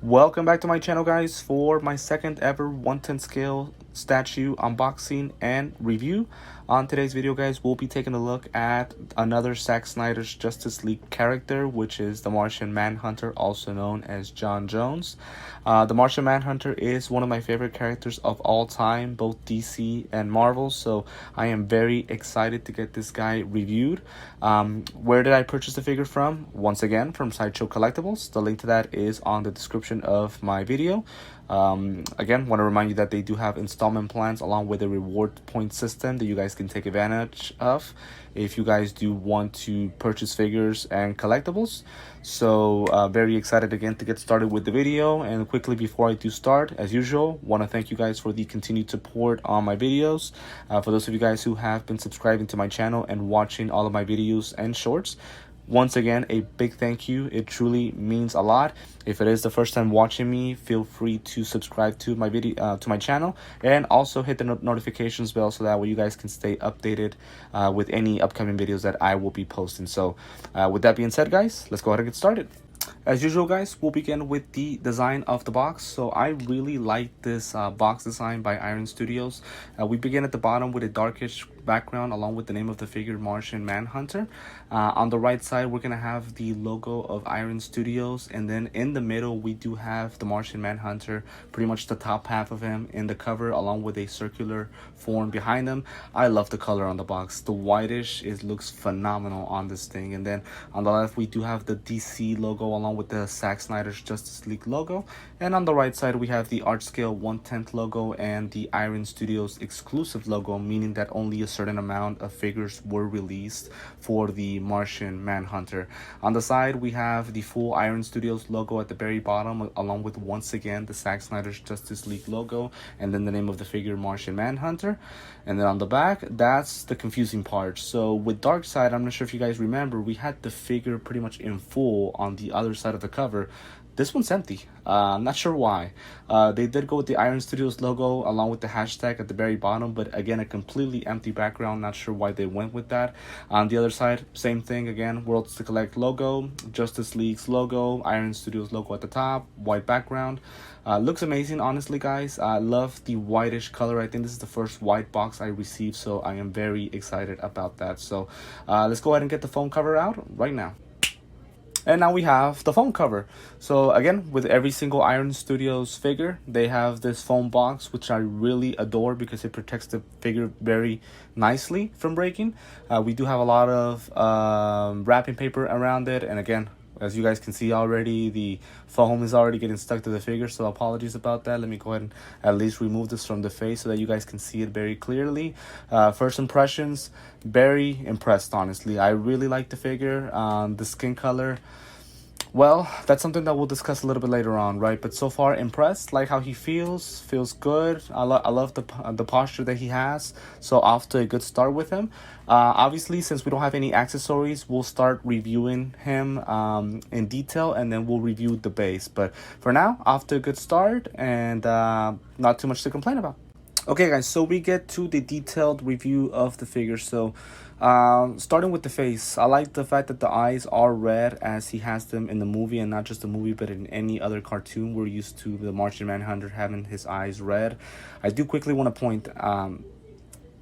Welcome back to my channel, guys, for my second ever 1/10 scale statue unboxing and review. On today's video, guys, we'll be taking a look at another Zack Snyder's Justice League character, which is the Martian Manhunter, also known as John Jones. The Martian Manhunter is one of my favorite characters of all time, both DC and Marvel, so I am very excited to get this guy reviewed. Where did I purchase the figure from? Once again, from Sideshow Collectibles. The link to that is on the description of my video. Again, want to remind you that they do have installment plans along with a reward point system that you guys can take advantage of if you guys do want to purchase figures and collectibles. So very excited again to get started with the video. And quickly before I do start, as usual, want to thank you guys for the continued support on my videos. For those of you guys who have been subscribing to my channel and watching all of my videos and shorts, once again, a big thank you. It truly means a lot. If it is the first time watching me, feel free to subscribe to my video, to my channel, and also hit the notifications bell so that way you guys can stay updated with any upcoming videos that I will be posting. So, with that being said, guys, let's go ahead and get started. As usual, guys, we'll begin with the design of the box. So I really like this box design by Iron Studios. We begin at the bottom with a darkish background along with the name of the figure, Martian Manhunter. On the right side, we're going to have the logo of Iron Studios. And then in the middle, we do have the Martian Manhunter, pretty much the top half of him in the cover along with a circular form behind him. I love the color on the box. The whitish, it looks phenomenal on this thing. And then on the left, we do have the DC logo along with the Zack Snyder's Justice League logo. And on the right side, we have the art scale 1/10 logo and the Iron Studios exclusive logo, meaning that only a certain amount of figures were released for the Martian Manhunter. On the side, we have the full Iron Studios logo at the very bottom, along with, once again, the Zack Snyder's Justice League logo, and then the name of the figure, Martian Manhunter. And then on the back, that's the confusing part. So with Darkseid, I'm not sure if you guys remember, we had the figure pretty much in full on the other side of the cover. This one's empty. I'm not sure why. They did go with the Iron Studios logo along with the hashtag at the very bottom, but again, a completely empty background. Not sure why they went with that. On the other side, same thing again. Worlds to Collect logo, Justice League's logo, Iron Studios logo at the top, white background. Looks amazing, honestly, guys. I love the whitish color. I think this is the first white box I received, so I am very excited about that. So let's go ahead and get the phone cover out right now. And now we have the foam cover. So again, with every single Iron Studios figure, they have this foam box, which I really adore because it protects the figure very nicely from breaking. We do have a lot of wrapping paper around it. And again, as you guys can see already, the foam is already getting stuck to the figure, so apologies about that. Let me go ahead and at least remove this from the face so that you guys can see it very clearly. First impressions, very impressed, honestly. I really like the figure. The skin color, well, that's something that we'll discuss a little bit later on, right? But so far, impressed. Like how he feels good. I love the posture that he has. So off to a good start with him. Obviously, since we don't have any accessories, we'll start reviewing him in detail, and then we'll review the base. But for now, off to a good start, and not too much to complain about. Okay, guys, so we get to the detailed review of the figure. So starting with the face, I like the fact that the eyes are red as he has them in the movie, and not just the movie but in any other cartoon. We're used to the Martian Manhunter having his eyes red. I do quickly want to point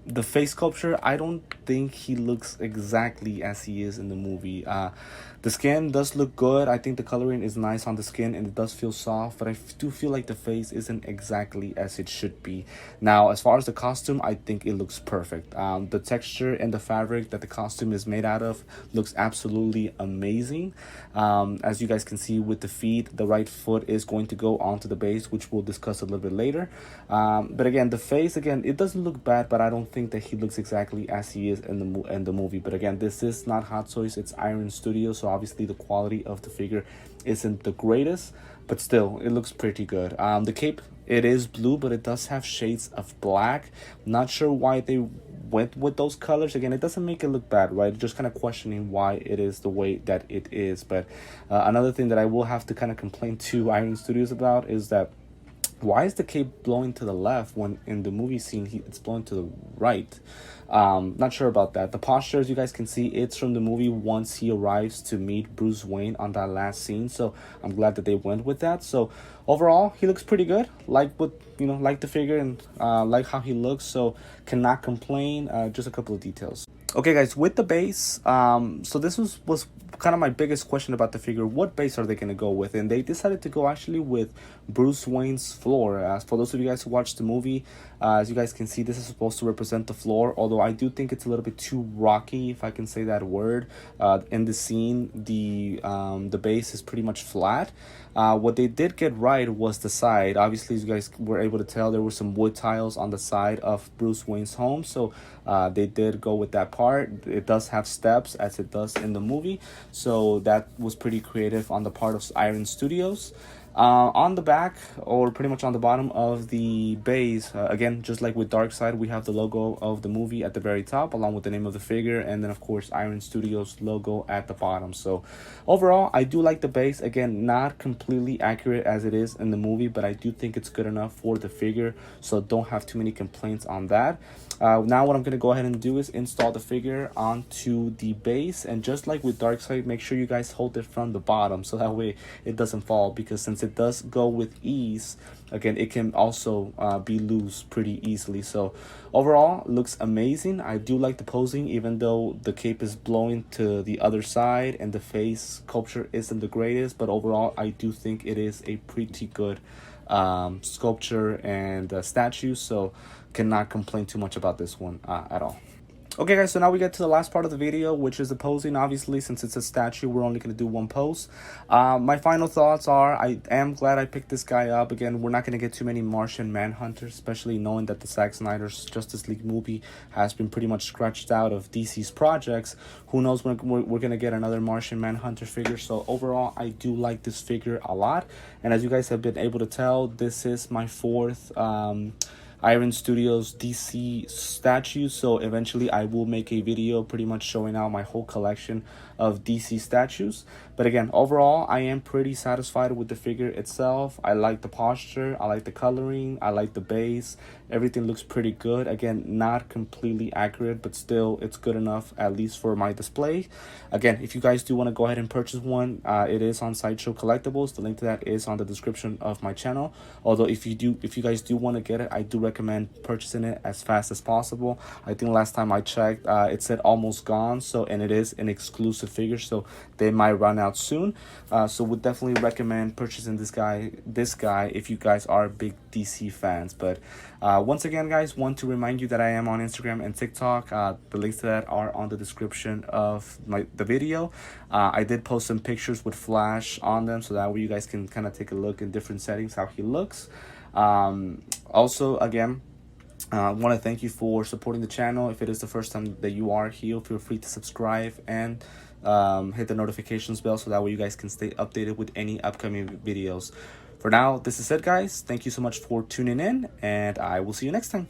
the face sculpture, I don't think he looks exactly as he is in the movie. The skin does look good. I think the coloring is nice on the skin and it does feel soft, but I do feel like the face isn't exactly as it should be. Now, as far as the costume, I think it looks perfect. The texture and the fabric that the costume is made out of looks absolutely amazing. As you guys can see with the feet, the right foot is going to go onto the base, which we'll discuss a little bit later. But again, the face, again, it doesn't look bad, but I don't think that he looks exactly as he is in the movie. But again, this is not Hot Toys, it's Iron Studios, so obviously the quality of the figure isn't the greatest, but still it looks pretty good. The cape, it is blue, but it does have shades of black. Not sure why they went with those colors. Again, it doesn't make it look bad, right? Just kind of questioning why it is the way that it is. But another thing that I will have to kind of complain to Iron Studios about is that why is the cape blowing to the left when in the movie scene it's blowing to the right? Not sure about that. The posture, as you guys can see, it's from the movie once he arrives to meet Bruce Wayne on that last scene. So I'm glad that they went with that. So overall, he looks pretty good. Like what, like the figure, and like how he looks. So cannot complain. Just a couple of details. Okay, guys, with the base, so this was kind of my biggest question about the figure. What base are they going to go with? And they decided to go actually with Bruce Wayne's floor. For those of you guys who watched the movie, as you guys can see, this is supposed to represent the floor, although I do think it's a little bit too rocky, if I can say that word. In the scene, the base is pretty much flat. What they did get right was the side. Obviously, as you guys were able to tell, there were some wood tiles on the side of Bruce Wayne's home, so they did go with that part. It does have steps, as it does in the movie, so that was pretty creative on the part of Iron Studios. On the back, or pretty much on the bottom of the base, again, just like with Darkseid, we have the logo of the movie at the very top, along with the name of the figure, and then of course Iron Studios logo at the bottom. So overall, I do like the base. Again, not completely accurate as it is in the movie, but I do think it's good enough for the figure, so don't have too many complaints on that. Now what I'm going to go ahead and do is install the figure onto the base, and just like with Darkseid, make sure you guys hold it from the bottom so that way it doesn't fall, because since it does go with ease, again, it can also be loose pretty easily. So overall, looks amazing. I do like the posing, even though the cape is blowing to the other side and the face sculpture isn't the greatest, but overall I do think it is a pretty good sculpture and statue, so cannot complain too much about this one at all. Okay, guys, so now we get to the last part of the video, which is the posing. Obviously, since it's a statue, we're only going to do one pose. My final thoughts are, I am glad I picked this guy up. Again, we're not going to get too many Martian Manhunters, especially knowing that the Zack Snyder's Justice League movie has been pretty much scratched out of DC's projects. Who knows when we're going to get another Martian Manhunter figure. So overall, I do like this figure a lot. And as you guys have been able to tell, this is my fourth Iron Studios DC statues, so eventually I will make a video pretty much showing out my whole collection of DC statues. But again, overall, I am pretty satisfied with the figure itself. I like the posture, I like the coloring, I like the base. Everything looks pretty good. Again, not completely accurate, but still it's good enough, at least for my display. Again, if you guys do want to go ahead and purchase one, it is on Sideshow Collectibles. The link to that is on the description of my channel. Although if you guys do want to get it, I do recommend purchasing it as fast as possible. I think last time I checked, it said almost gone, so, and it is an exclusive figure, so they might run out soon. So would definitely recommend purchasing this guy if you guys are big DC fans. But once again, guys, want to remind you that I am on Instagram and TikTok. The links to that are on the description of the video. I did post some pictures with Flash on them, so that way you guys can kind of take a look in different settings how he looks. Also, again, I want to thank you for supporting the channel. If it is the first time that you are here, feel free to subscribe and hit the notifications bell, so that way you guys can stay updated with any upcoming videos. For now, this is it, guys. Thank you so much for tuning in, and I will see you next time.